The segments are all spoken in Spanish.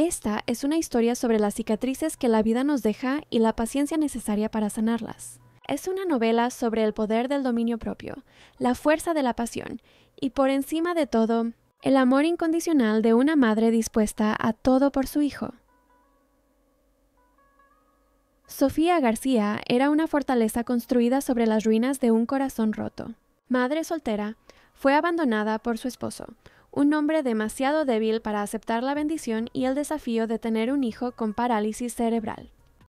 Esta es una historia sobre las cicatrices que la vida nos deja y la paciencia necesaria para sanarlas. Es una novela sobre el poder del dominio propio, la fuerza de la pasión y, por encima de todo, el amor incondicional de una madre dispuesta a todo por su hijo. Sofía García era una fortaleza construida sobre las ruinas de un corazón roto. Madre soltera, fue abandonada por su esposo, un hombre demasiado débil para aceptar la bendición y el desafío de tener un hijo con parálisis cerebral.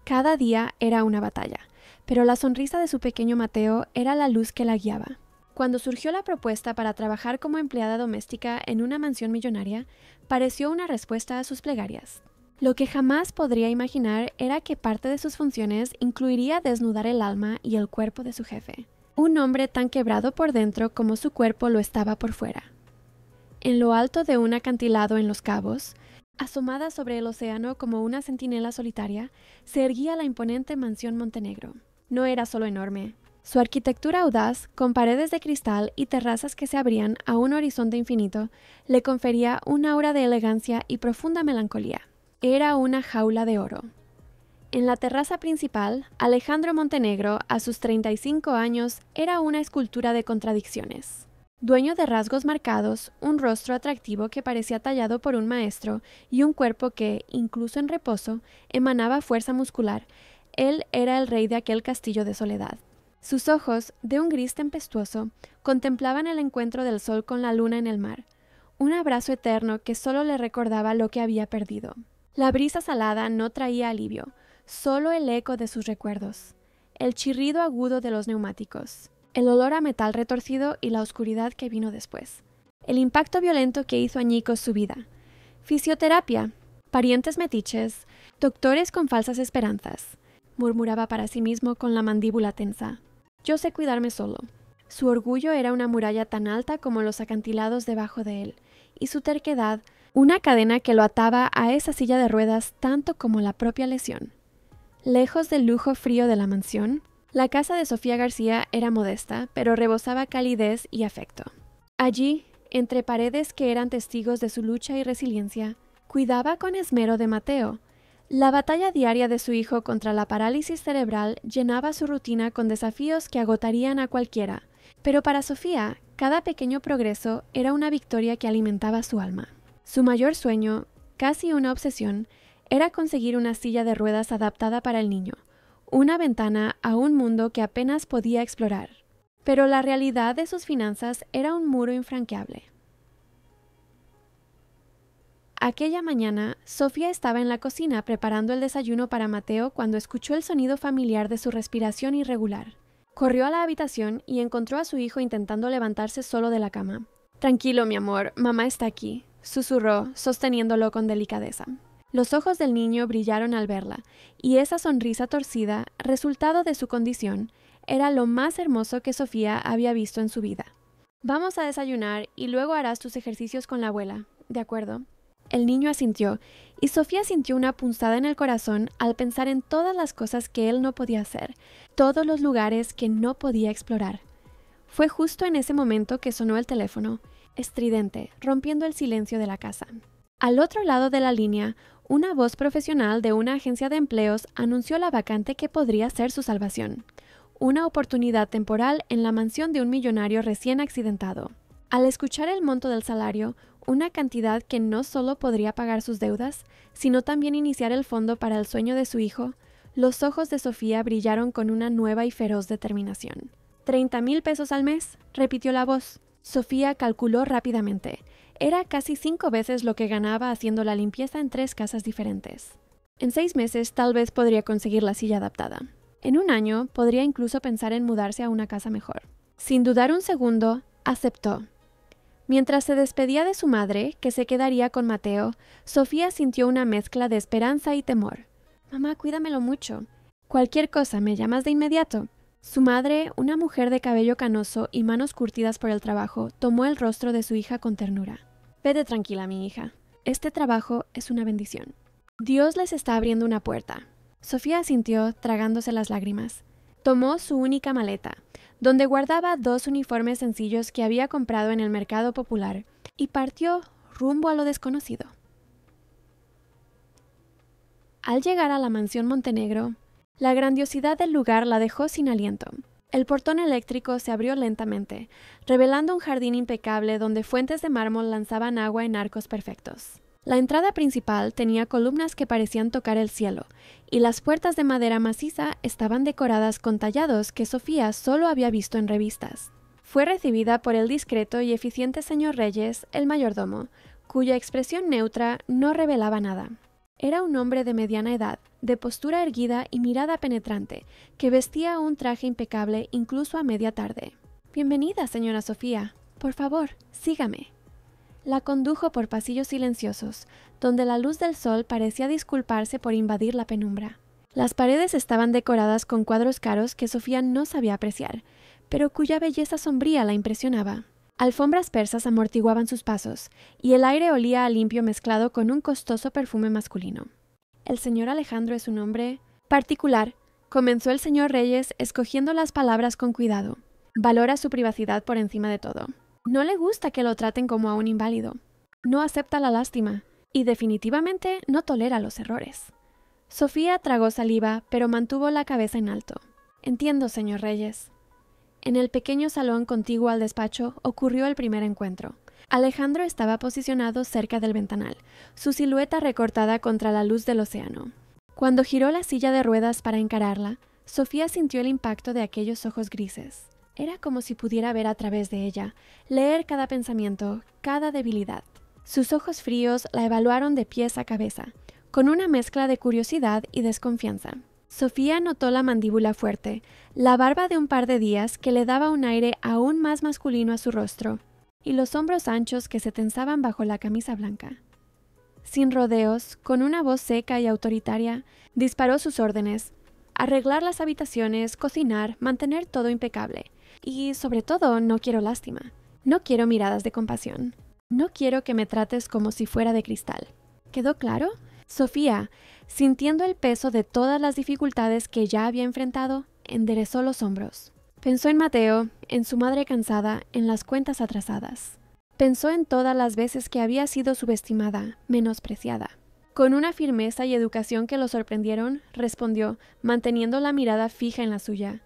Cada día era una batalla, pero la sonrisa de su pequeño Mateo era la luz que la guiaba. Cuando surgió la propuesta para trabajar como empleada doméstica en una mansión millonaria, pareció una respuesta a sus plegarias. Lo que jamás podría imaginar era que parte de sus funciones incluiría desnudar el alma y el cuerpo de su jefe, un hombre tan quebrado por dentro como su cuerpo lo estaba por fuera. En lo alto de un acantilado en Los Cabos, asomada sobre el océano como una centinela solitaria, se erguía la imponente mansión Montenegro. No era solo enorme. Su arquitectura audaz, con paredes de cristal y terrazas que se abrían a un horizonte infinito, le confería un aura de elegancia y profunda melancolía. Era una jaula de oro. En la terraza principal, Alejandro Montenegro, a sus 35 años, era una escultura de contradicciones. Dueño de rasgos marcados, un rostro atractivo que parecía tallado por un maestro y un cuerpo que, incluso en reposo, emanaba fuerza muscular, él era el rey de aquel castillo de soledad. Sus ojos, de un gris tempestuoso, contemplaban el encuentro del sol con la luna en el mar, un abrazo eterno que solo le recordaba lo que había perdido. La brisa salada no traía alivio, solo el eco de sus recuerdos, el chirrido agudo de los neumáticos, el olor a metal retorcido y la oscuridad que vino después. El impacto violento que hizo añicos su vida. Fisioterapia, parientes metiches, doctores con falsas esperanzas, murmuraba para sí mismo con la mandíbula tensa. Yo sé cuidarme solo. Su orgullo era una muralla tan alta como los acantilados debajo de él, y su terquedad, una cadena que lo ataba a esa silla de ruedas tanto como la propia lesión. Lejos del lujo frío de la mansión, la casa de Sofía García era modesta, pero rebosaba calidez y afecto. Allí, entre paredes que eran testigos de su lucha y resiliencia, cuidaba con esmero de Mateo. La batalla diaria de su hijo contra la parálisis cerebral llenaba su rutina con desafíos que agotarían a cualquiera, pero para Sofía, cada pequeño progreso era una victoria que alimentaba su alma. Su mayor sueño, casi una obsesión, era conseguir una silla de ruedas adaptada para el niño, una ventana a un mundo que apenas podía explorar. Pero la realidad de sus finanzas era un muro infranqueable. Aquella mañana, Sofía estaba en la cocina preparando el desayuno para Mateo cuando escuchó el sonido familiar de su respiración irregular. Corrió a la habitación y encontró a su hijo intentando levantarse solo de la cama. «Tranquilo, mi amor, mamá está aquí», susurró, sosteniéndolo con delicadeza. Los ojos del niño brillaron al verla, y esa sonrisa torcida, resultado de su condición, era lo más hermoso que Sofía había visto en su vida. «Vamos a desayunar y luego harás tus ejercicios con la abuela, ¿de acuerdo?» El niño asintió, y Sofía sintió una punzada en el corazón al pensar en todas las cosas que él no podía hacer, todos los lugares que no podía explorar. Fue justo en ese momento que sonó el teléfono, estridente, rompiendo el silencio de la casa. Al otro lado de la línea, una voz profesional de una agencia de empleos anunció la vacante que podría ser su salvación, una oportunidad temporal en la mansión de un millonario recién accidentado. Al escuchar el monto del salario, una cantidad que no solo podría pagar sus deudas, sino también iniciar el fondo para el sueño de su hijo, los ojos de Sofía brillaron con una nueva y feroz determinación. «¿30,000 pesos al mes?», repitió la voz. Sofía calculó rápidamente. Era casi 5 veces lo que ganaba haciendo la limpieza en 3 casas diferentes. En 6 meses tal vez podría conseguir la silla adaptada. En 1 año podría incluso pensar en mudarse a una casa mejor. Sin dudar un segundo, aceptó. Mientras se despedía de su madre, que se quedaría con Mateo, Sofía sintió una mezcla de esperanza y temor. «Mamá, cuídamelo mucho. Cualquier cosa, me llamas de inmediato». Su madre, una mujer de cabello canoso y manos curtidas por el trabajo, tomó el rostro de su hija con ternura. «Vete tranquila, mi hija. Este trabajo es una bendición. Dios les está abriendo una puerta». Sofía asintió, tragándose las lágrimas. Tomó su única maleta, donde guardaba 2 uniformes sencillos que había comprado en el mercado popular, y partió rumbo a lo desconocido. Al llegar a la mansión Montenegro, la grandiosidad del lugar la dejó sin aliento. El portón eléctrico se abrió lentamente, revelando un jardín impecable donde fuentes de mármol lanzaban agua en arcos perfectos. La entrada principal tenía columnas que parecían tocar el cielo, y las puertas de madera maciza estaban decoradas con tallados que Sofía solo había visto en revistas. Fue recibida por el discreto y eficiente señor Reyes, el mayordomo, cuya expresión neutra no revelaba nada. Era un hombre de mediana edad, de postura erguida y mirada penetrante, que vestía un traje impecable incluso a media tarde. «Bienvenida, señora Sofía. Por favor, sígame». La condujo por pasillos silenciosos, donde la luz del sol parecía disculparse por invadir la penumbra. Las paredes estaban decoradas con cuadros caros que Sofía no sabía apreciar, pero cuya belleza sombría la impresionaba. Alfombras persas amortiguaban sus pasos, y el aire olía a limpio mezclado con un costoso perfume masculino. «El señor Alejandro es un hombre particular», comenzó el señor Reyes, escogiendo las palabras con cuidado. «Valora su privacidad por encima de todo. No le gusta que lo traten como a un inválido. No acepta la lástima, y definitivamente no tolera los errores». Sofía tragó saliva, pero mantuvo la cabeza en alto. «Entiendo, señor Reyes». En el pequeño salón contiguo al despacho ocurrió el primer encuentro. Alejandro estaba posicionado cerca del ventanal, su silueta recortada contra la luz del océano. Cuando giró la silla de ruedas para encararla, Sofía sintió el impacto de aquellos ojos grises. Era como si pudiera ver a través de ella, leer cada pensamiento, cada debilidad. Sus ojos fríos la evaluaron de pies a cabeza, con una mezcla de curiosidad y desconfianza. Sofía notó la mandíbula fuerte, la barba de un par de días que le daba un aire aún más masculino a su rostro, y los hombros anchos que se tensaban bajo la camisa blanca. Sin rodeos, con una voz seca y autoritaria, disparó sus órdenes: arreglar las habitaciones, cocinar, mantener todo impecable. Y, sobre todo, no quiero lástima. No quiero miradas de compasión. No quiero que me trates como si fuera de cristal. ¿Quedó claro? Sofía, sintiendo el peso de todas las dificultades que ya había enfrentado, enderezó los hombros. Pensó en Mateo, en su madre cansada, en las cuentas atrasadas. Pensó en todas las veces que había sido subestimada, menospreciada. Con una firmeza y educación que lo sorprendieron, respondió, manteniendo la mirada fija en la suya: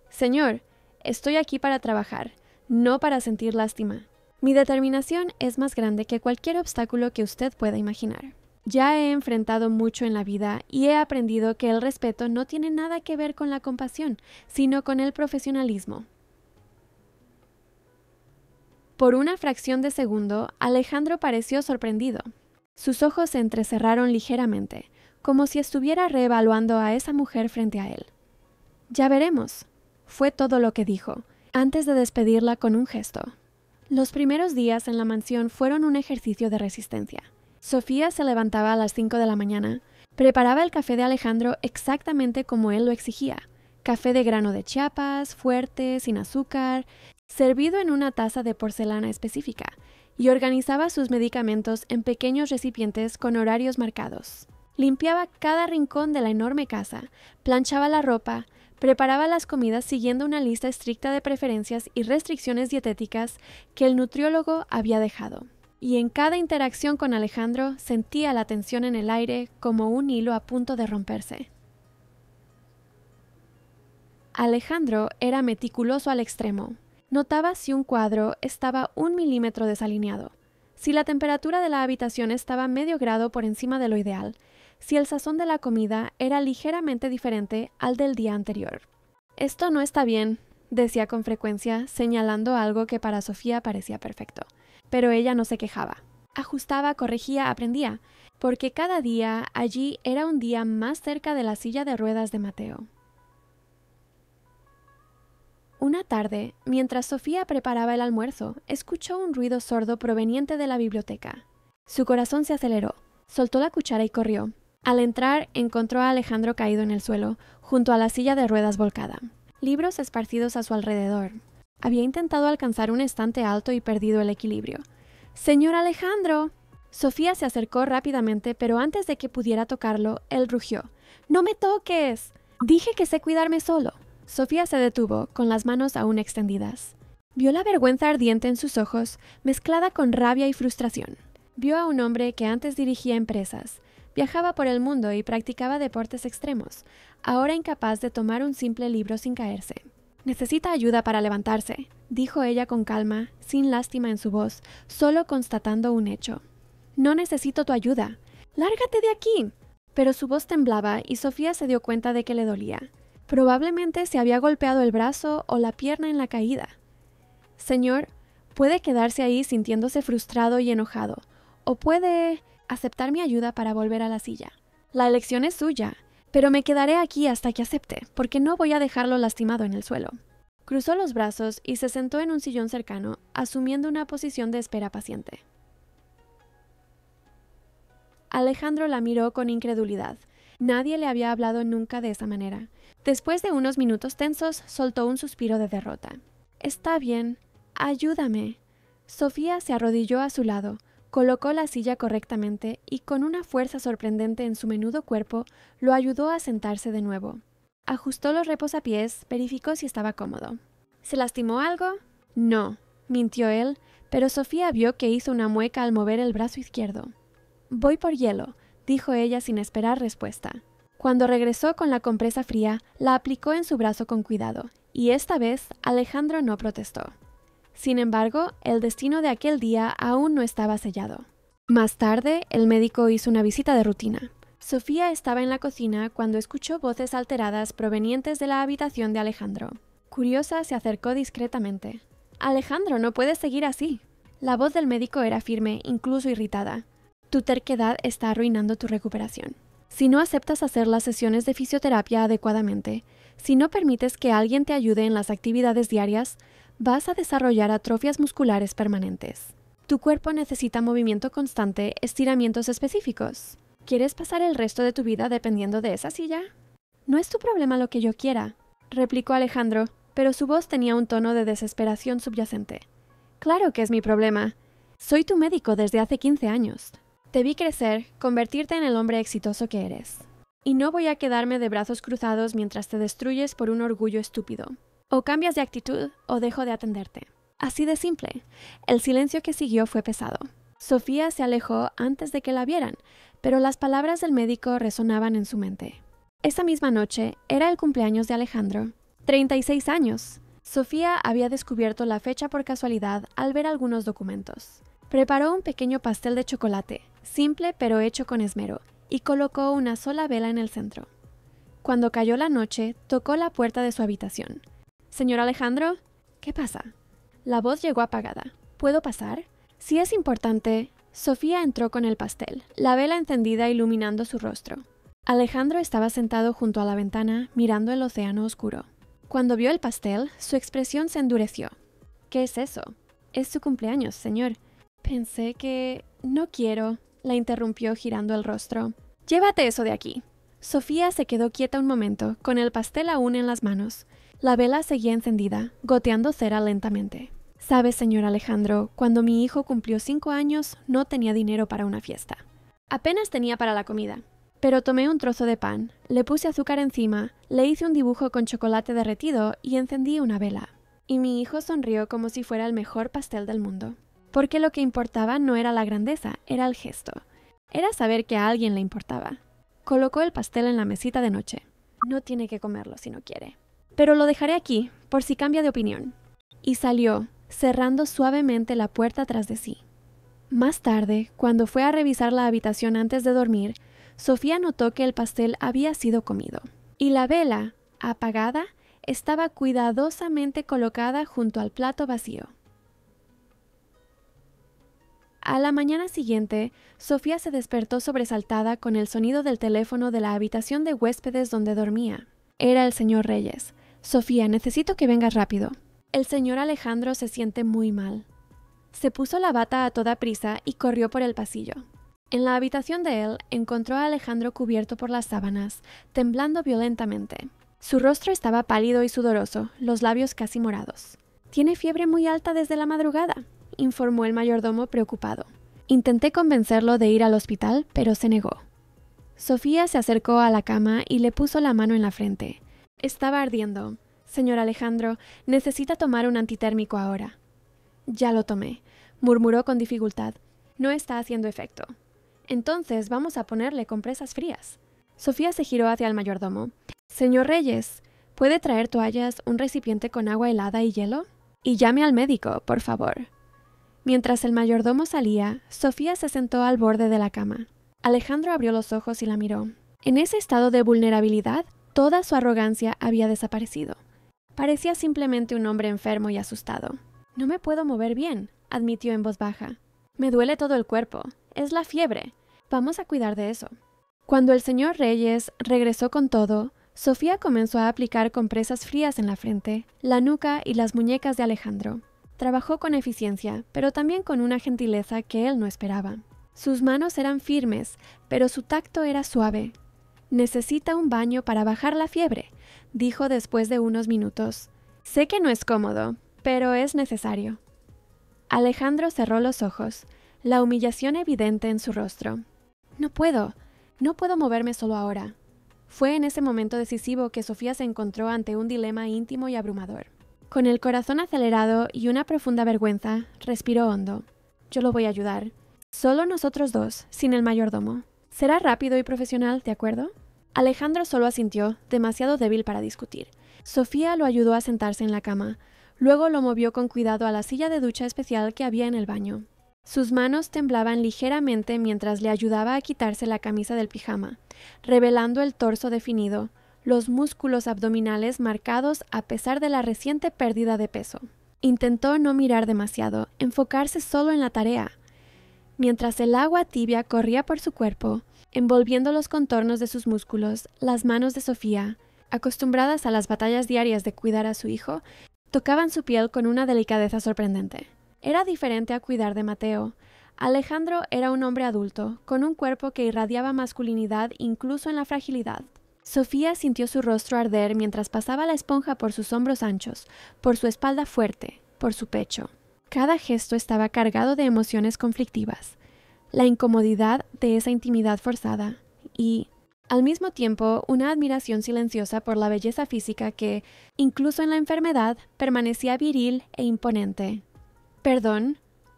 «Señor, estoy aquí para trabajar, no para sentir lástima. Mi determinación es más grande que cualquier obstáculo que usted pueda imaginar. Ya he enfrentado mucho en la vida y he aprendido que el respeto no tiene nada que ver con la compasión, sino con el profesionalismo». Por una fracción de segundo, Alejandro pareció sorprendido. Sus ojos se entrecerraron ligeramente, como si estuviera reevaluando a esa mujer frente a él. «Ya veremos», fue todo lo que dijo, antes de despedirla con un gesto. Los primeros días en la mansión fueron un ejercicio de resistencia. Sofía se levantaba a las 5 de la mañana, preparaba el café de Alejandro exactamente como él lo exigía: café de grano de Chiapas, fuerte, sin azúcar, servido en una taza de porcelana específica, y organizaba sus medicamentos en pequeños recipientes con horarios marcados. Limpiaba cada rincón de la enorme casa, planchaba la ropa, preparaba las comidas siguiendo una lista estricta de preferencias y restricciones dietéticas que el nutriólogo había dejado. Y en cada interacción con Alejandro sentía la tensión en el aire como un hilo a punto de romperse. Alejandro era meticuloso al extremo. Notaba si un cuadro estaba 1 milímetro desalineado, si la temperatura de la habitación estaba medio grado por encima de lo ideal, si el sazón de la comida era ligeramente diferente al del día anterior. «Esto no está bien», decía con frecuencia, señalando algo que para Sofía parecía perfecto. Pero ella no se quejaba. Ajustaba, corregía, aprendía, porque cada día allí era un día más cerca de la silla de ruedas de Mateo. Una tarde, mientras Sofía preparaba el almuerzo, escuchó un ruido sordo proveniente de la biblioteca. Su corazón se aceleró, soltó la cuchara y corrió. Al entrar, encontró a Alejandro caído en el suelo, junto a la silla de ruedas volcada. Libros esparcidos a su alrededor. Había intentado alcanzar un estante alto y perdido el equilibrio. «¡Señor Alejandro!». Sofía se acercó rápidamente, pero antes de que pudiera tocarlo, él rugió: «¡No me toques! Dije que sé cuidarme solo». Sofía se detuvo, con las manos aún extendidas. Vio la vergüenza ardiente en sus ojos, mezclada con rabia y frustración. Vio a un hombre que antes dirigía empresas, Viajaba por el mundo y practicaba deportes extremos, ahora incapaz de tomar un simple libro sin caerse. Necesita ayuda para levantarse, dijo ella con calma, sin lástima en su voz, solo constatando un hecho. No necesito tu ayuda. ¡Lárgate de aquí! Pero su voz temblaba y Sofía se dio cuenta de que le dolía. Probablemente se había golpeado el brazo o la pierna en la caída. Señor, puede quedarse ahí sintiéndose frustrado y enojado, o puede aceptar mi ayuda para volver a la silla. La elección es suya, pero me quedaré aquí hasta que acepte, porque no voy a dejarlo lastimado en el suelo. Cruzó los brazos y se sentó en un sillón cercano, asumiendo una posición de espera paciente. Alejandro la miró con incredulidad. Nadie le había hablado nunca de esa manera. Después de unos minutos tensos, soltó un suspiro de derrota. Está bien, ayúdame. Sofía se arrodilló a su lado, colocó la silla correctamente y con una fuerza sorprendente en su menudo cuerpo, lo ayudó a sentarse de nuevo. Ajustó los reposapiés, verificó si estaba cómodo. ¿Se lastimó algo? No, mintió él, pero Sofía vio que hizo una mueca al mover el brazo izquierdo. Voy por hielo, dijo ella sin esperar respuesta. Cuando regresó con la compresa fría, la aplicó en su brazo con cuidado, y esta vez Alejandro no protestó. Sin embargo, el destino de aquel día aún no estaba sellado. Más tarde, el médico hizo una visita de rutina. Sofía estaba en la cocina cuando escuchó voces alteradas provenientes de la habitación de Alejandro. Curiosa, se acercó discretamente. «Alejandro, no puedes seguir así». La voz del médico era firme, incluso irritada. «Tu terquedad está arruinando tu recuperación. Si no aceptas hacer las sesiones de fisioterapia adecuadamente, si no permites que alguien te ayude en las actividades diarias, vas a desarrollar atrofias musculares permanentes. Tu cuerpo necesita movimiento constante, estiramientos específicos. ¿Quieres pasar el resto de tu vida dependiendo de esa silla?» «No es tu problema lo que yo quiera», replicó Alejandro, pero su voz tenía un tono de desesperación subyacente. «Claro que es mi problema. Soy tu médico desde hace 15 años. Te vi crecer, convertirte en el hombre exitoso que eres. Y no voy a quedarme de brazos cruzados mientras te destruyes por un orgullo estúpido. O cambias de actitud o dejo de atenderte». Así de simple. El silencio que siguió fue pesado. Sofía se alejó antes de que la vieran, pero las palabras del médico resonaban en su mente. Esa misma noche era el cumpleaños de Alejandro. 36 años. Sofía había descubierto la fecha por casualidad al ver algunos documentos. Preparó un pequeño pastel de chocolate, simple pero hecho con esmero, y colocó una sola vela en el centro. Cuando cayó la noche, tocó la puerta de su habitación. «Señor Alejandro, ¿qué pasa?» La voz llegó apagada. «¿Puedo pasar?» «Si es importante». Sofía entró con el pastel, la vela encendida iluminando su rostro. Alejandro estaba sentado junto a la ventana, mirando el océano oscuro. Cuando vio el pastel, su expresión se endureció. «¿Qué es eso?» «Es su cumpleaños, señor». «Pensé que... No quiero», la interrumpió girando el rostro. «Llévate eso de aquí». Sofía se quedó quieta un momento, con el pastel aún en las manos. La vela seguía encendida, goteando cera lentamente. «Sabe, señor Alejandro, cuando mi hijo cumplió 5 años, no tenía dinero para una fiesta. Apenas tenía para la comida. Pero tomé un trozo de pan, le puse azúcar encima, le hice un dibujo con chocolate derretido y encendí una vela. Y mi hijo sonrió como si fuera el mejor pastel del mundo. Porque lo que importaba no era la grandeza, era el gesto. Era saber que a alguien le importaba». Colocó el pastel en la mesita de noche. «No tiene que comerlo si no quiere. Pero lo dejaré aquí, por si cambia de opinión». Y salió, cerrando suavemente la puerta tras de sí. Más tarde, cuando fue a revisar la habitación antes de dormir, Sofía notó que el pastel había sido comido. Y la vela, apagada, estaba cuidadosamente colocada junto al plato vacío. A la mañana siguiente, Sofía se despertó sobresaltada con el sonido del teléfono de la habitación de huéspedes donde dormía. Era el señor Reyes. «Sofía, necesito que vengas rápido. El señor Alejandro se siente muy mal». Se puso la bata a toda prisa y corrió por el pasillo. En la habitación de él encontró a Alejandro cubierto por las sábanas, temblando violentamente. Su rostro estaba pálido y sudoroso, los labios casi morados. «Tiene fiebre muy alta desde la madrugada», informó el mayordomo preocupado. Intenté convencerlo de ir al hospital, pero se negó. Sofía se acercó a la cama y le puso la mano en la frente. Estaba ardiendo. «Señor Alejandro, necesita tomar un antitérmico ahora». «Ya lo tomé», murmuró con dificultad. «No está haciendo efecto». Entonces vamos a ponerle compresas frías. Sofía se giró hacia el mayordomo. Señor Reyes, ¿puede traer toallas, un recipiente con agua helada y hielo? Y llame al médico, por favor. Mientras el mayordomo salía, Sofía se sentó al borde de la cama. Alejandro abrió los ojos y la miró. En ese estado de vulnerabilidad, toda su arrogancia había desaparecido. Parecía simplemente un hombre enfermo y asustado. No me puedo mover bien, admitió en voz baja. Me duele todo el cuerpo. Es la fiebre. Vamos a cuidar de eso. Cuando el señor Reyes regresó con todo, Sofía comenzó a aplicar compresas frías en la frente, la nuca y las muñecas de Alejandro. Trabajó con eficiencia, pero también con una gentileza que él no esperaba. Sus manos eran firmes, pero su tacto era suave. «Necesita un baño para bajar la fiebre», dijo después de unos minutos. «Sé que no es cómodo, pero es necesario». Alejandro cerró los ojos, la humillación evidente en su rostro. «No puedo moverme solo ahora». Fue en ese momento decisivo que Sofía se encontró ante un dilema íntimo y abrumador. Con el corazón acelerado y una profunda vergüenza, respiró hondo. «Yo lo voy a ayudar. Solo nosotros dos, sin el mayordomo. Será rápido y profesional, ¿de acuerdo?» Alejandro solo asintió, demasiado débil para discutir. Sofía lo ayudó a sentarse en la cama. Luego lo movió con cuidado a la silla de ducha especial que había en el baño. Sus manos temblaban ligeramente mientras le ayudaba a quitarse la camisa del pijama, revelando el torso definido, los músculos abdominales marcados a pesar de la reciente pérdida de peso. Intentó no mirar demasiado, enfocarse solo en la tarea. Mientras el agua tibia corría por su cuerpo, envolviendo los contornos de sus músculos, las manos de Sofía, acostumbradas a las batallas diarias de cuidar a su hijo, tocaban su piel con una delicadeza sorprendente. Era diferente a cuidar de Mateo. Alejandro era un hombre adulto, con un cuerpo que irradiaba masculinidad incluso en la fragilidad. Sofía sintió su rostro arder mientras pasaba la esponja por sus hombros anchos, por su espalda fuerte, por su pecho. Cada gesto estaba cargado de emociones conflictivas. La incomodidad de esa intimidad forzada y, al mismo tiempo, una admiración silenciosa por la belleza física que, incluso en la enfermedad, permanecía viril e imponente. «Perdón»,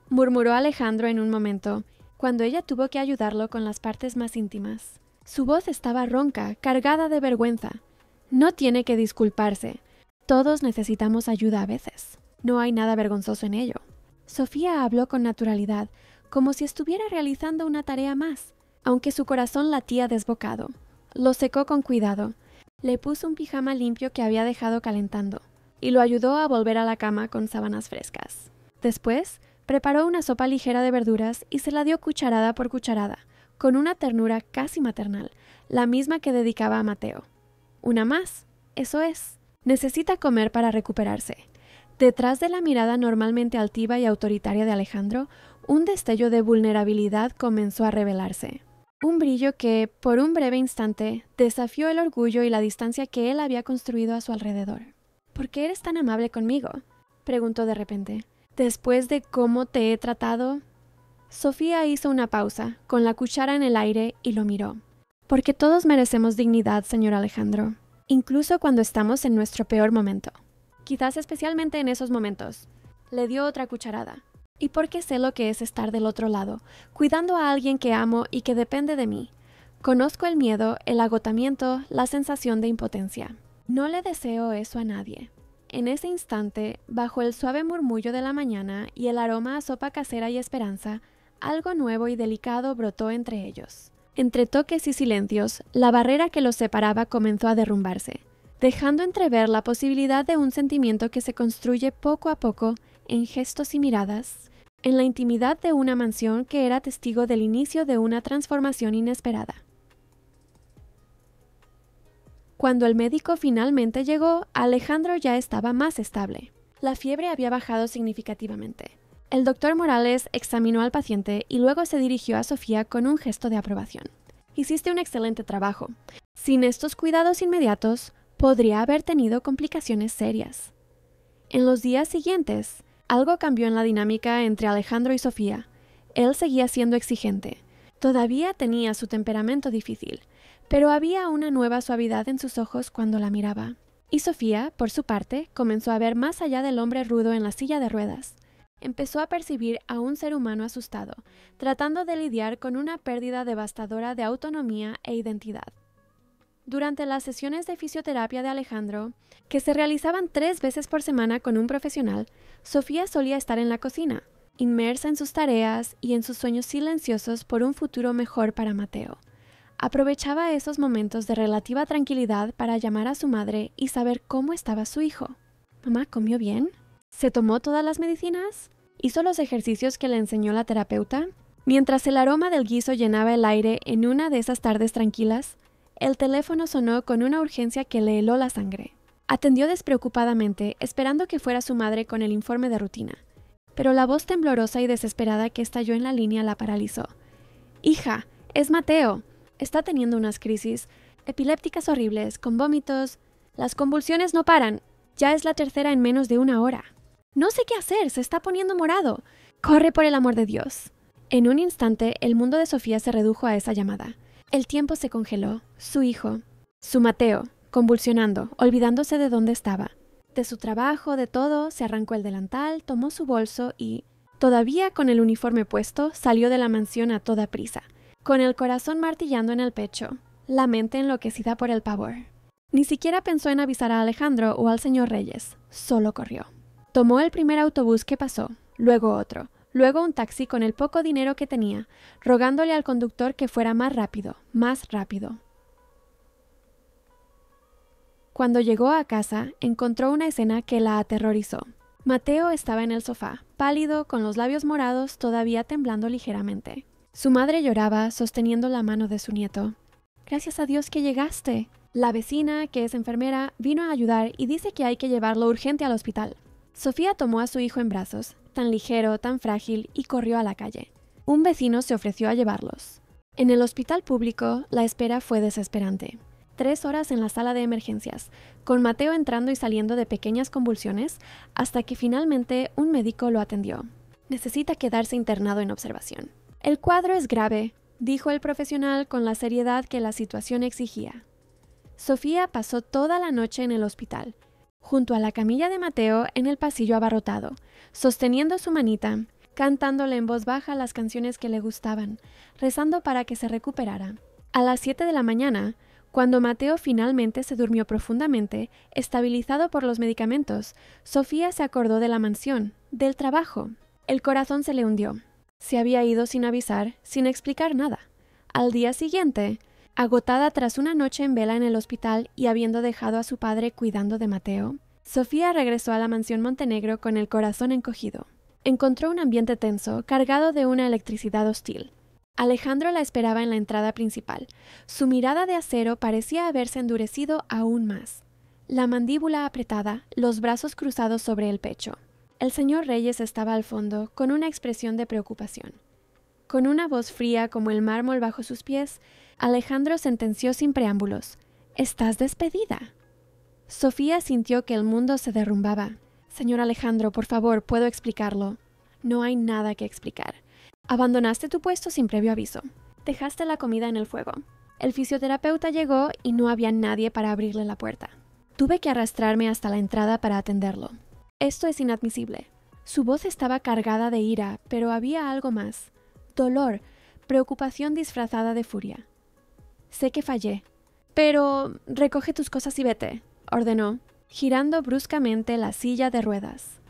murmuró Alejandro en un momento, cuando ella tuvo que ayudarlo con las partes más íntimas. Su voz estaba ronca, cargada de vergüenza. «No tiene que disculparse. Todos necesitamos ayuda a veces. No hay nada vergonzoso en ello». Sofía habló con naturalidad, como si estuviera realizando una tarea más, aunque su corazón latía desbocado. Lo secó con cuidado. Le puso un pijama limpio que había dejado calentando, y lo ayudó a volver a la cama con sábanas frescas. Después, preparó una sopa ligera de verduras y se la dio cucharada por cucharada, con una ternura casi maternal, la misma que dedicaba a Mateo. «Una más, eso es. Necesita comer para recuperarse». Detrás de la mirada normalmente altiva y autoritaria de Alejandro, un destello de vulnerabilidad comenzó a revelarse. Un brillo que, por un breve instante, desafió el orgullo y la distancia que él había construido a su alrededor. «¿Por qué eres tan amable conmigo?», preguntó de repente. «¿Después de cómo te he tratado?» Sofía hizo una pausa, con la cuchara en el aire, y lo miró. «Porque todos merecemos dignidad, señor Alejandro, incluso cuando estamos en nuestro peor momento. Quizás especialmente en esos momentos». Le dio otra cucharada. «Y porque sé lo que es estar del otro lado, cuidando a alguien que amo y que depende de mí. Conozco el miedo, el agotamiento, la sensación de impotencia. No le deseo eso a nadie». En ese instante, bajo el suave murmullo de la mañana y el aroma a sopa casera y esperanza, algo nuevo y delicado brotó entre ellos. Entre toques y silencios, la barrera que los separaba comenzó a derrumbarse, dejando entrever la posibilidad de un sentimiento que se construye poco a poco en gestos y miradas, en la intimidad de una mansión que era testigo del inicio de una transformación inesperada. Cuando el médico finalmente llegó, Alejandro ya estaba más estable. La fiebre había bajado significativamente. El doctor Morales examinó al paciente y luego se dirigió a Sofía con un gesto de aprobación. «Hiciste un excelente trabajo. Sin estos cuidados inmediatos, podría haber tenido complicaciones serias». En los días siguientes, algo cambió en la dinámica entre Alejandro y Sofía. Él seguía siendo exigente. Todavía tenía su temperamento difícil, pero había una nueva suavidad en sus ojos cuando la miraba. Y Sofía, por su parte, comenzó a ver más allá del hombre rudo en la silla de ruedas. empezó a percibir a un ser humano asustado, tratando de lidiar con una pérdida devastadora de autonomía e identidad. Durante las sesiones de fisioterapia de Alejandro, que se realizaban 3 veces por semana con un profesional, Sofía solía estar en la cocina, inmersa en sus tareas y en sus sueños silenciosos por un futuro mejor para Mateo. Aprovechaba esos momentos de relativa tranquilidad para llamar a su madre y saber cómo estaba su hijo. ¿Mamá comió bien? ¿Se tomó todas las medicinas? ¿Hizo los ejercicios que le enseñó la terapeuta? Mientras el aroma del guiso llenaba el aire en una de esas tardes tranquilas, el teléfono sonó con una urgencia que le heló la sangre. Atendió despreocupadamente, esperando que fuera su madre con el informe de rutina. Pero la voz temblorosa y desesperada que estalló en la línea la paralizó. «Hija, es Mateo. Está teniendo unas crisis epilépticas horribles, con vómitos. Las convulsiones no paran. Ya es la tercera en menos de 1 hora. No sé qué hacer, se está poniendo morado. Corre por el amor de Dios». En un instante, el mundo de Sofía se redujo a esa llamada. El tiempo se congeló. Su hijo, su Mateo, convulsionando, olvidándose de dónde estaba. De su trabajo, de todo, se arrancó el delantal, tomó su bolso y, todavía con el uniforme puesto, salió de la mansión a toda prisa, con el corazón martillando en el pecho, la mente enloquecida por el pavor. Ni siquiera pensó en avisar a Alejandro o al señor Reyes, solo corrió. Tomó el primer autobús que pasó, luego otro, luego un taxi con el poco dinero que tenía, rogándole al conductor que fuera más rápido, más rápido. Cuando llegó a casa, encontró una escena que la aterrorizó. Mateo estaba en el sofá, pálido, con los labios morados, todavía temblando ligeramente. Su madre lloraba, sosteniendo la mano de su nieto. «Gracias a Dios que llegaste». La vecina, que es enfermera, vino a ayudar y dice que hay que llevarlo urgente al hospital. Sofía tomó a su hijo en brazos, tan ligero, tan frágil, y corrió a la calle. Un vecino se ofreció a llevarlos. En el hospital público, la espera fue desesperante. 3 horas en la sala de emergencias, con Mateo entrando y saliendo de pequeñas convulsiones, hasta que finalmente un médico lo atendió. Necesita quedarse internado en observación. «El cuadro es grave», dijo el profesional con la seriedad que la situación exigía. Sofía pasó toda la noche en el hospital, junto a la camilla de Mateo en el pasillo abarrotado, sosteniendo su manita, cantándole en voz baja las canciones que le gustaban, rezando para que se recuperara. A las 7 de la mañana, cuando Mateo finalmente se durmió profundamente, estabilizado por los medicamentos, Sofía se acordó de la mansión, del trabajo. El corazón se le hundió. Se había ido sin avisar, sin explicar nada. Al día siguiente, agotada tras una noche en vela en el hospital y habiendo dejado a su padre cuidando de Mateo, Sofía regresó a la mansión Montenegro con el corazón encogido. Encontró un ambiente tenso, cargado de una electricidad hostil. Alejandro la esperaba en la entrada principal. Su mirada de acero parecía haberse endurecido aún más. La mandíbula apretada, los brazos cruzados sobre el pecho. El señor Reyes estaba al fondo, con una expresión de preocupación. Con una voz fría como el mármol bajo sus pies, Alejandro sentenció sin preámbulos: «Estás despedida». Sofía sintió que el mundo se derrumbaba. «Señor Alejandro, por favor, puedo explicarlo». «No hay nada que explicar. Abandonaste tu puesto sin previo aviso. Dejaste la comida en el fuego. El fisioterapeuta llegó y no había nadie para abrirle la puerta. Tuve que arrastrarme hasta la entrada para atenderlo. Esto es inadmisible». Su voz estaba cargada de ira, pero había algo más. Dolor, preocupación disfrazada de furia. «Sé que fallé, pero recoge tus cosas y vete», ordenó, girando bruscamente la silla de ruedas.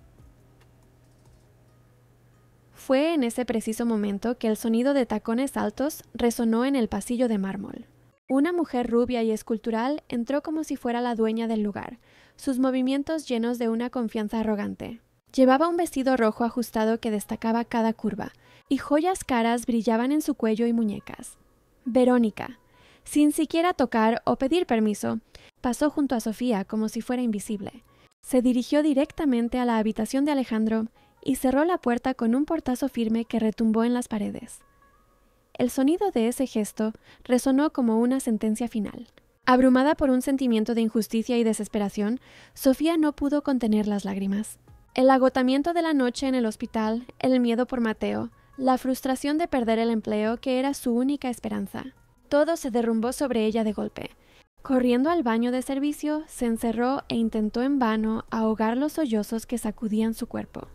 Fue en ese preciso momento que el sonido de tacones altos resonó en el pasillo de mármol. Una mujer rubia y escultural entró como si fuera la dueña del lugar, sus movimientos llenos de una confianza arrogante. Llevaba un vestido rojo ajustado que destacaba cada curva, y joyas caras brillaban en su cuello y muñecas. Verónica, sin siquiera tocar o pedir permiso, pasó junto a Sofía como si fuera invisible. Se dirigió directamente a la habitación de Alejandro y cerró la puerta con un portazo firme que retumbó en las paredes. El sonido de ese gesto resonó como una sentencia final. Abrumada por un sentimiento de injusticia y desesperación, Sofía no pudo contener las lágrimas. El agotamiento de la noche en el hospital, el miedo por Mateo, la frustración de perder el empleo que era su única esperanza. Todo se derrumbó sobre ella de golpe. Corriendo al baño de servicio, se encerró e intentó en vano ahogar los sollozos que sacudían su cuerpo.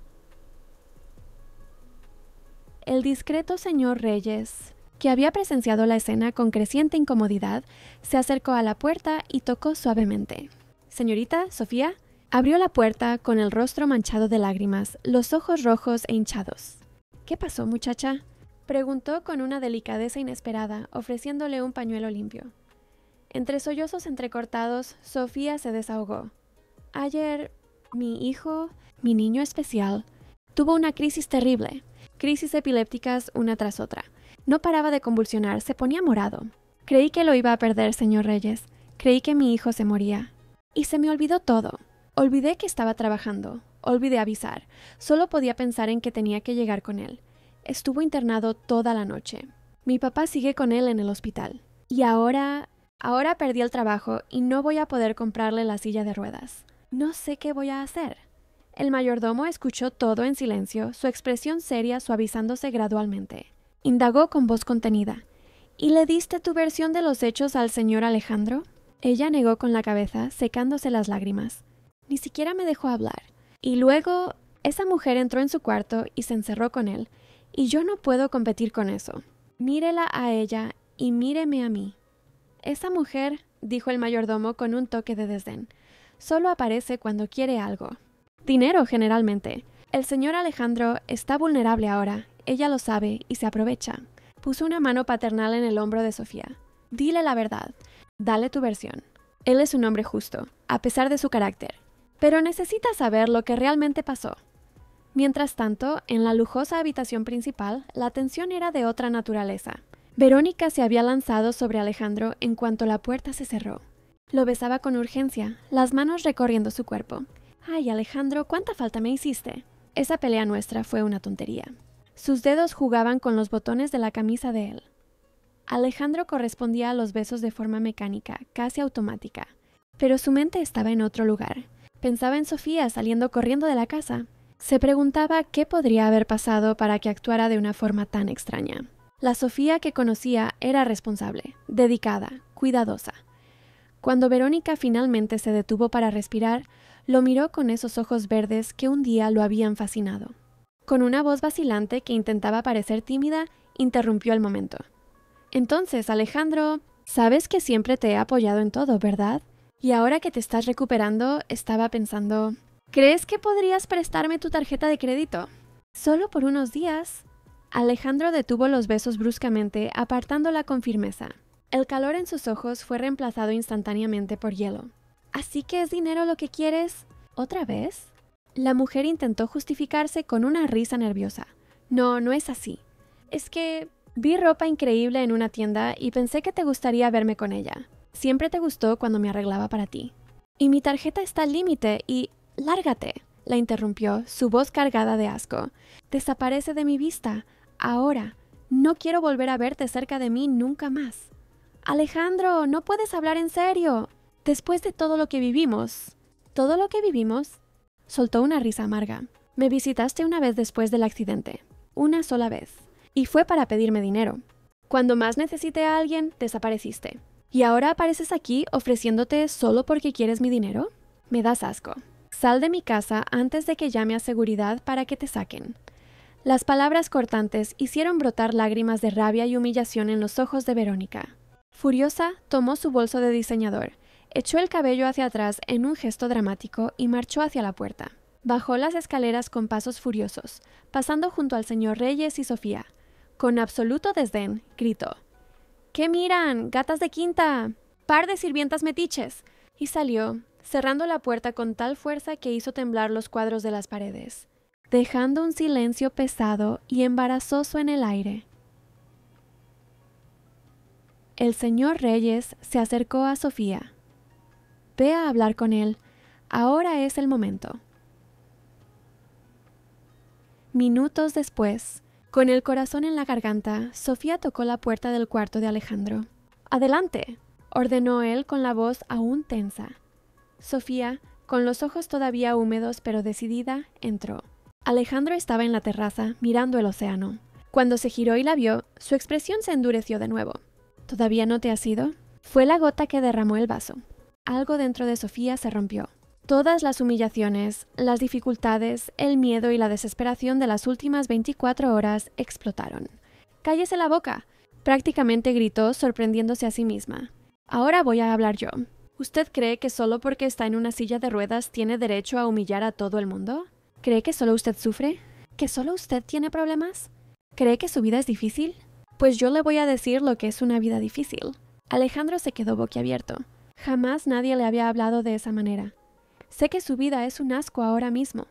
el discreto señor Reyes, que había presenciado la escena con creciente incomodidad, se acercó a la puerta y tocó suavemente. «Señorita, Sofía». Abrió la puerta con el rostro manchado de lágrimas, los ojos rojos e hinchados. «¿Qué pasó, muchacha?», preguntó con una delicadeza inesperada, ofreciéndole un pañuelo limpio. Entre sollozos entrecortados, Sofía se desahogó. «Ayer, mi hijo, mi niño especial, tuvo una crisis terrible, crisis epilépticas una tras otra. No paraba de convulsionar, se ponía morado. Creí que lo iba a perder, señor Reyes. Creí que mi hijo se moría. Y se me olvidó todo. Olvidé que estaba trabajando. Olvidé avisar. Solo podía pensar en que tenía que llegar con él. Estuvo internado toda la noche. Mi papá sigue con él en el hospital. Y ahora perdí el trabajo y no voy a poder comprarle la silla de ruedas. No sé qué voy a hacer». El mayordomo escuchó todo en silencio, su expresión seria suavizándose gradualmente. Indagó con voz contenida. «¿Y le diste tu versión de los hechos al señor Alejandro?». Ella negó con la cabeza, secándose las lágrimas. «Ni siquiera me dejó hablar. Y luego, esa mujer entró en su cuarto y se encerró con él, y yo no puedo competir con eso. Mírela a ella y míreme a mí». «Esa mujer», dijo el mayordomo con un toque de desdén, «solo aparece cuando quiere algo. Dinero, generalmente. El señor Alejandro está vulnerable ahora. Ella lo sabe y se aprovecha». Puso una mano paternal en el hombro de Sofía. «Dile la verdad. Dale tu versión. Él es un hombre justo, a pesar de su carácter. Pero necesitas saber lo que realmente pasó». Mientras tanto, en la lujosa habitación principal, la tensión era de otra naturaleza. Verónica se había lanzado sobre Alejandro en cuanto la puerta se cerró. Lo besaba con urgencia, las manos recorriendo su cuerpo. «Ay, Alejandro, ¿cuánta falta me hiciste?». Esa pelea nuestra fue una tontería. Sus dedos jugaban con los botones de la camisa de él. Alejandro correspondía a los besos de forma mecánica, casi automática. Pero su mente estaba en otro lugar. Pensaba en Sofía saliendo corriendo de la casa. Se preguntaba qué podría haber pasado para que actuara de una forma tan extraña. La Sofía que conocía era responsable, dedicada, cuidadosa. Cuando Verónica finalmente se detuvo para respirar, lo miró con esos ojos verdes que un día lo habían fascinado. Con una voz vacilante que intentaba parecer tímida, interrumpió el momento. «Entonces, Alejandro, sabes que siempre te he apoyado en todo, ¿verdad? Y ahora que te estás recuperando, estaba pensando, ¿crees que podrías prestarme tu tarjeta de crédito? Solo por unos días». Alejandro detuvo los besos bruscamente, apartándola con firmeza. El calor en sus ojos fue reemplazado instantáneamente por hielo. «¿Así que es dinero lo que quieres? ¿Otra vez?». La mujer intentó justificarse con una risa nerviosa. «No, no es así. Es que vi ropa increíble en una tienda y pensé que te gustaría verme con ella. Siempre te gustó cuando me arreglaba para ti. Y mi tarjeta está al límite y... ¡Lárgate!», la interrumpió, su voz cargada de asco. «Desaparece de mi vista. Ahora. No quiero volver a verte cerca de mí nunca más». «Alejandro, no puedes hablar en serio. Después de todo lo que vivimos». «¿Todo lo que vivimos?». Soltó una risa amarga. «Me visitaste una vez después del accidente. Una sola vez. Y fue para pedirme dinero. Cuando más necesité a alguien, desapareciste. ¿Y ahora apareces aquí ofreciéndote solo porque quieres mi dinero? Me das asco. Sal de mi casa antes de que llame a seguridad para que te saquen». Las palabras cortantes hicieron brotar lágrimas de rabia y humillación en los ojos de Verónica. Furiosa, tomó su bolso de diseñador, echó el cabello hacia atrás en un gesto dramático y marchó hacia la puerta. Bajó las escaleras con pasos furiosos, pasando junto al señor Reyes y Sofía. Con absoluto desdén, gritó: «¿Qué miran, gatas de quinta? ¡Par de sirvientas metiches!». Y salió, cerrando la puerta con tal fuerza que hizo temblar los cuadros de las paredes, dejando un silencio pesado y embarazoso en el aire. El señor Reyes se acercó a Sofía. «Ve a hablar con él. Ahora es el momento». Minutos después, con el corazón en la garganta, Sofía tocó la puerta del cuarto de Alejandro. «Adelante», ordenó él con la voz aún tensa. Sofía, con los ojos todavía húmedos pero decidida, entró. Alejandro estaba en la terraza, mirando el océano. Cuando se giró y la vio, su expresión se endureció de nuevo. «¿Todavía no te has ido?». Fue la gota que derramó el vaso. Algo dentro de Sofía se rompió. Todas las humillaciones, las dificultades, el miedo y la desesperación de las últimas 24 horas explotaron. «¡Cállese la boca!», prácticamente gritó, sorprendiéndose a sí misma. «Ahora voy a hablar yo. ¿Usted cree que solo porque está en una silla de ruedas tiene derecho a humillar a todo el mundo? ¿Cree que solo usted sufre? ¿Que solo usted tiene problemas? ¿Cree que su vida es difícil? Pues yo le voy a decir lo que es una vida difícil». Alejandro se quedó boquiabierto. Jamás nadie le había hablado de esa manera. «Sé que su vida es un asco ahora mismo»,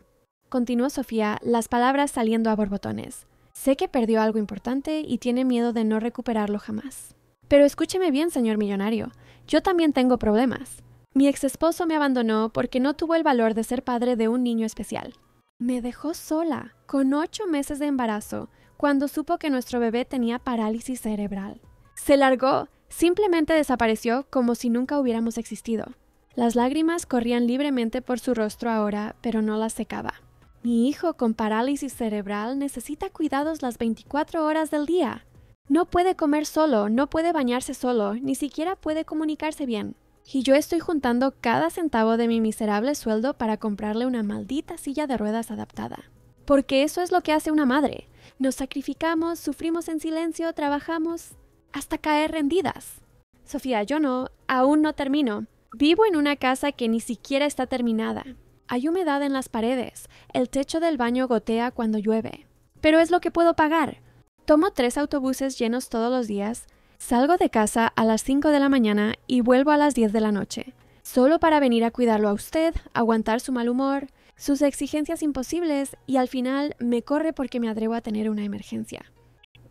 continuó Sofía, las palabras saliendo a borbotones. «Sé que perdió algo importante y tiene miedo de no recuperarlo jamás. Pero escúcheme bien, señor millonario. Yo también tengo problemas. Mi exesposo me abandonó porque no tuvo el valor de ser padre de un niño especial. Me dejó sola, con 8 meses de embarazo, cuando supo que nuestro bebé tenía parálisis cerebral. Se largó, simplemente desapareció como si nunca hubiéramos existido». Las lágrimas corrían libremente por su rostro ahora, pero no las secaba. «Mi hijo con parálisis cerebral necesita cuidados las 24 horas del día. No puede comer solo, no puede bañarse solo, ni siquiera puede comunicarse bien. Y yo estoy juntando cada centavo de mi miserable sueldo para comprarle una maldita silla de ruedas adaptada. Porque eso es lo que hace una madre. Nos sacrificamos, sufrimos en silencio, trabajamos hasta caer rendidas. Sofía, yo aún no termino. Vivo en una casa que ni siquiera está terminada. Hay humedad en las paredes. El techo del baño gotea cuando llueve. Pero es lo que puedo pagar. Tomo 3 autobuses llenos todos los días. Salgo de casa a las 5 de la mañana y vuelvo a las 10 de la noche. Solo para venir a cuidarlo a usted, aguantar su mal humor, sus exigencias imposibles y al final me corre porque me atrevo a tener una emergencia.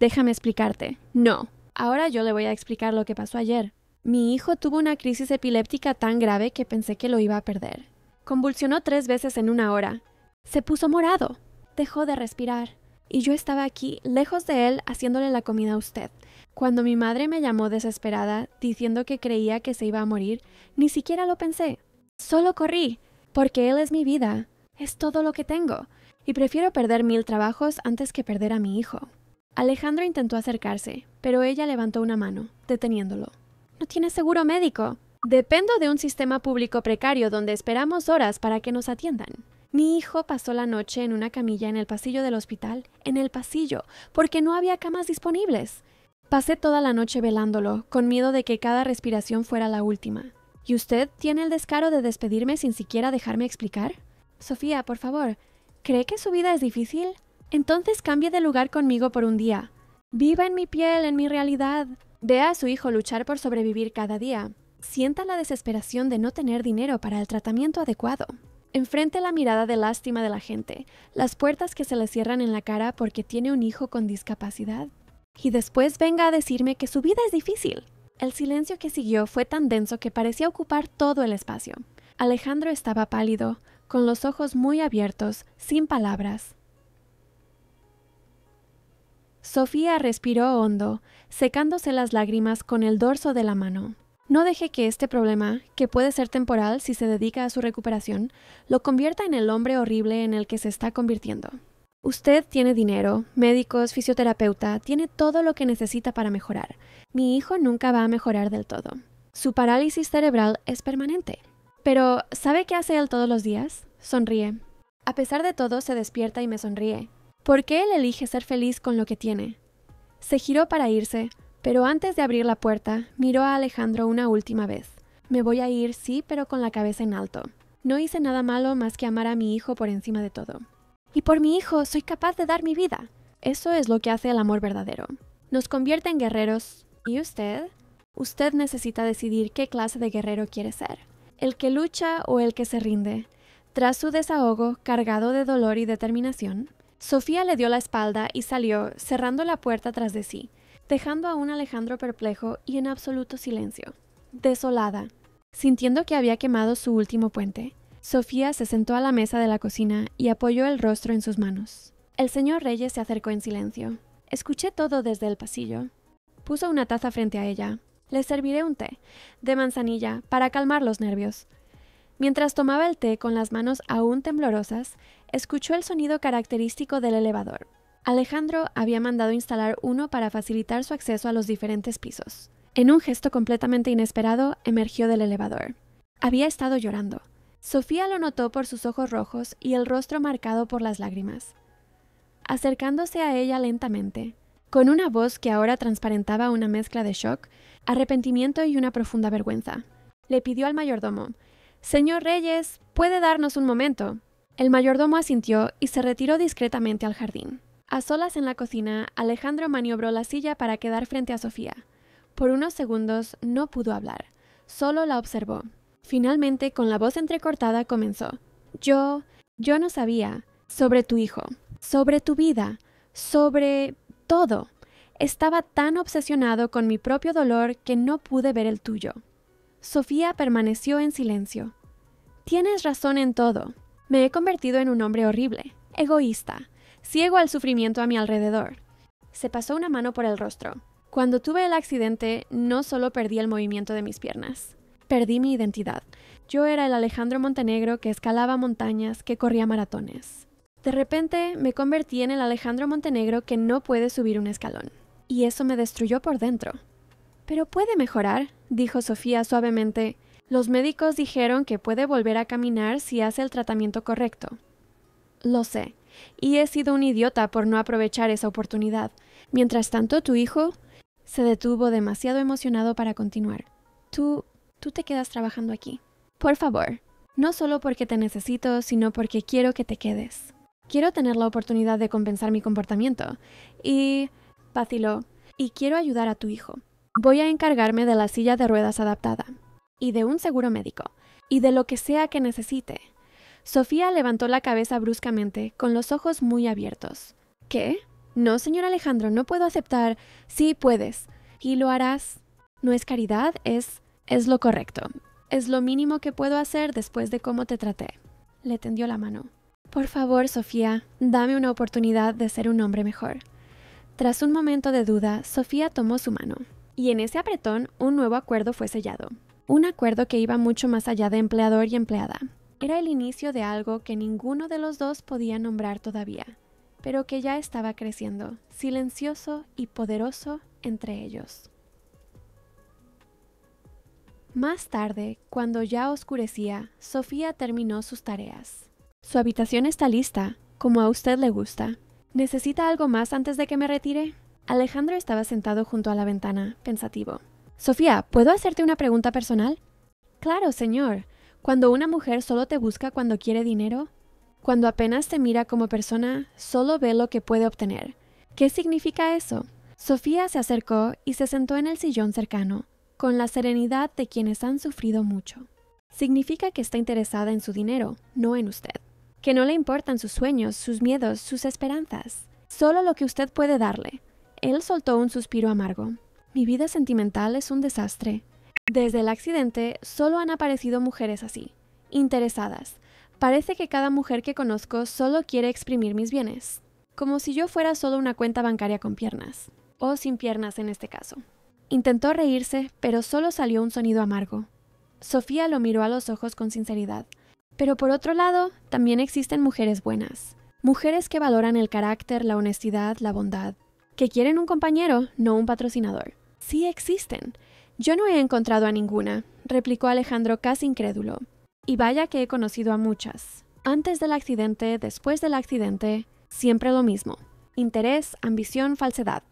Déjame explicarte. No. Ahora yo le voy a explicar lo que pasó ayer. Mi hijo tuvo una crisis epiléptica tan grave que pensé que lo iba a perder. Convulsionó 3 veces en 1 hora. Se puso morado. Dejó de respirar. Y yo estaba aquí, lejos de él, haciéndole la comida a usted. Cuando mi madre me llamó desesperada, diciendo que creía que se iba a morir, ni siquiera lo pensé. Solo corrí, porque él es mi vida. Es todo lo que tengo. Y prefiero perder 1000 trabajos antes que perder a mi hijo. Alejandro intentó acercarse, pero ella levantó una mano, deteniéndolo. «No tiene seguro médico. Dependo de un sistema público precario donde esperamos horas para que nos atiendan. Mi hijo pasó la noche en una camilla en el pasillo del hospital, en el pasillo, porque no había camas disponibles. Pasé toda la noche velándolo, con miedo de que cada respiración fuera la última. ¿Y usted tiene el descaro de despedirme sin siquiera dejarme explicar? Sofía, por favor, ¿cree que su vida es difícil? Entonces cambie de lugar conmigo por un día. Viva en mi piel, en mi realidad. Vea a su hijo luchar por sobrevivir cada día. Sienta la desesperación de no tener dinero para el tratamiento adecuado. Enfrente la mirada de lástima de la gente, las puertas que se le cierran en la cara porque tiene un hijo con discapacidad. Y después venga a decirme que su vida es difícil». El silencio que siguió fue tan denso que parecía ocupar todo el espacio. Alejandro estaba pálido, con los ojos muy abiertos, sin palabras. Sofía respiró hondo, secándose las lágrimas con el dorso de la mano. No deje que este problema, que puede ser temporal si se dedica a su recuperación, lo convierta en el hombre horrible en el que se está convirtiendo. Usted tiene dinero, médicos, fisioterapeuta, tiene todo lo que necesita para mejorar. Mi hijo nunca va a mejorar del todo. Su parálisis cerebral es permanente. Pero, ¿sabe qué hace él todos los días? Sonríe. A pesar de todo, se despierta y me sonríe. ¿Por qué él elige ser feliz con lo que tiene? Se giró para irse, pero antes de abrir la puerta, miró a Alejandro una última vez. Me voy a ir, sí, pero con la cabeza en alto. No hice nada malo más que amar a mi hijo por encima de todo. Y por mi hijo soy capaz de dar mi vida. Eso es lo que hace el amor verdadero. Nos convierte en guerreros. ¿Y usted? Usted necesita decidir qué clase de guerrero quiere ser. ¿El que lucha o el que se rinde? Tras su desahogo, cargado de dolor y determinación, Sofía le dio la espalda y salió, cerrando la puerta tras de sí, dejando a un Alejandro perplejo y en absoluto silencio. Desolada, sintiendo que había quemado su último puente, Sofía se sentó a la mesa de la cocina y apoyó el rostro en sus manos. El señor Reyes se acercó en silencio. Escuché todo desde el pasillo. Puso una taza frente a ella. Le serviré un té, de manzanilla, para calmar los nervios. Mientras tomaba el té con las manos aún temblorosas, escuchó el sonido característico del elevador. Alejandro había mandado instalar uno para facilitar su acceso a los diferentes pisos. En un gesto completamente inesperado, emergió del elevador. Había estado llorando. Sofía lo notó por sus ojos rojos y el rostro marcado por las lágrimas. Acercándose a ella lentamente, con una voz que ahora transparentaba una mezcla de shock, arrepentimiento y una profunda vergüenza, le pidió al mayordomo: «Señor Reyes, ¿puede darnos un momento?». El mayordomo asintió y se retiró discretamente al jardín. A solas en la cocina, Alejandro maniobró la silla para quedar frente a Sofía. Por unos segundos no pudo hablar, solo la observó. Finalmente, con la voz entrecortada, comenzó: Yo no sabía sobre tu hijo, sobre tu vida, sobre todo. Estaba tan obsesionado con mi propio dolor que no pude ver el tuyo». Sofía permaneció en silencio. «Tienes razón en todo. Me he convertido en un hombre horrible, egoísta, ciego al sufrimiento a mi alrededor». Se pasó una mano por el rostro. «Cuando tuve el accidente, no solo perdí el movimiento de mis piernas. Perdí mi identidad. Yo era el Alejandro Montenegro que escalaba montañas, que corría maratones. De repente me convertí en el Alejandro Montenegro que no puede subir un escalón. Y eso me destruyó por dentro». «Pero puede mejorar», dijo Sofía suavemente. «Los médicos dijeron que puede volver a caminar si hace el tratamiento correcto». «Lo sé, y he sido un idiota por no aprovechar esa oportunidad. Mientras tanto, tu hijo…» Se detuvo demasiado emocionado para continuar. Tú te quedas trabajando aquí. Por favor, no solo porque te necesito, sino porque quiero que te quedes. Quiero tener la oportunidad de compensar mi comportamiento. Y…» vaciló. «Y quiero ayudar a tu hijo. Voy a encargarme de la silla de ruedas adaptada. Y de un seguro médico. Y de lo que sea que necesite». Sofía levantó la cabeza bruscamente, con los ojos muy abiertos. «¿Qué? No, señor Alejandro, no puedo aceptar». «Sí puedes. Y lo harás. No es caridad, es lo correcto. Es lo mínimo que puedo hacer después de cómo te traté». Le tendió la mano. «Por favor, Sofía, dame una oportunidad de ser un hombre mejor». Tras un momento de duda, Sofía tomó su mano. Y en ese apretón, un nuevo acuerdo fue sellado. Un acuerdo que iba mucho más allá de empleador y empleada. Era el inicio de algo que ninguno de los dos podía nombrar todavía, pero que ya estaba creciendo, silencioso y poderoso entre ellos. Más tarde, cuando ya oscurecía, Sofía terminó sus tareas. «Su habitación está lista, como a usted le gusta. ¿Necesita algo más antes de que me retire?». Alejandro estaba sentado junto a la ventana, pensativo. «Sofía, ¿puedo hacerte una pregunta personal?». «Claro, señor. Cuando una mujer solo te busca cuando quiere dinero, cuando apenas te mira como persona, solo ve lo que puede obtener. ¿Qué significa eso?». Sofía se acercó y se sentó en el sillón cercano, con la serenidad de quienes han sufrido mucho. «Significa que está interesada en su dinero, no en usted. Que no le importan sus sueños, sus miedos, sus esperanzas. Solo lo que usted puede darle». Él soltó un suspiro amargo. «Mi vida sentimental es un desastre. Desde el accidente solo han aparecido mujeres así, interesadas. Parece que cada mujer que conozco solo quiere exprimir mis bienes. Como si yo fuera solo una cuenta bancaria con piernas. O sin piernas en este caso». Intentó reírse, pero solo salió un sonido amargo. Sofía lo miró a los ojos con sinceridad. «Pero por otro lado, también existen mujeres buenas. Mujeres que valoran el carácter, la honestidad, la bondad. Que quieren un compañero, no un patrocinador. Sí existen. Yo no he encontrado a ninguna», replicó Alejandro casi incrédulo. «Y vaya que he conocido a muchas. Antes del accidente, después del accidente, siempre lo mismo. Interés, ambición, falsedad».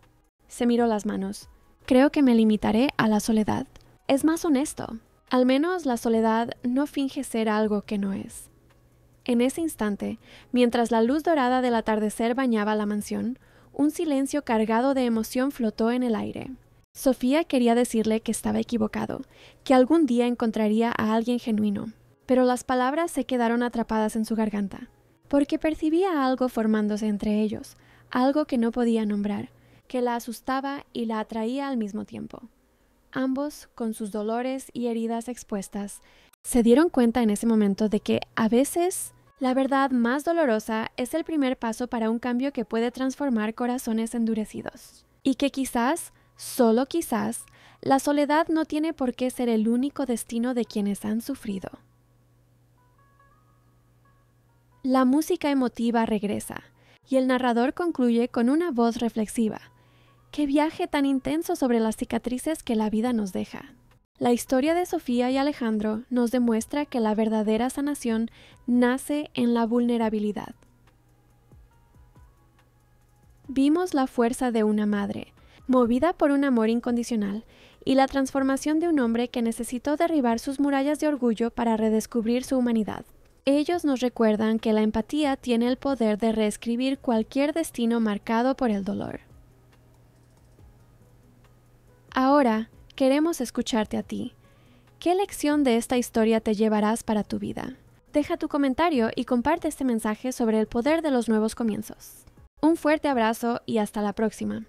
Se miró las manos. «Creo que me limitaré a la soledad. Es más honesto. Al menos la soledad no finge ser algo que no es». En ese instante, mientras la luz dorada del atardecer bañaba la mansión, un silencio cargado de emoción flotó en el aire. Sofía quería decirle que estaba equivocado, que algún día encontraría a alguien genuino, pero las palabras se quedaron atrapadas en su garganta, porque percibía algo formándose entre ellos, algo que no podía nombrar, que la asustaba y la atraía al mismo tiempo. Ambos, con sus dolores y heridas expuestas, se dieron cuenta en ese momento de que, a veces, la verdad más dolorosa es el primer paso para un cambio que puede transformar corazones endurecidos. Y que quizás, solo quizás, la soledad no tiene por qué ser el único destino de quienes han sufrido. La música emotiva regresa, y el narrador concluye con una voz reflexiva. ¡Qué viaje tan intenso sobre las cicatrices que la vida nos deja! La historia de Sofía y Alejandro nos demuestra que la verdadera sanación nace en la vulnerabilidad. Vimos la fuerza de una madre, movida por un amor incondicional, y la transformación de un hombre que necesitó derribar sus murallas de orgullo para redescubrir su humanidad. Ellos nos recuerdan que la empatía tiene el poder de reescribir cualquier destino marcado por el dolor. Ahora, queremos escucharte a ti. ¿Qué lección de esta historia te llevarás para tu vida? Deja tu comentario y comparte este mensaje sobre el poder de los nuevos comienzos. Un fuerte abrazo y hasta la próxima.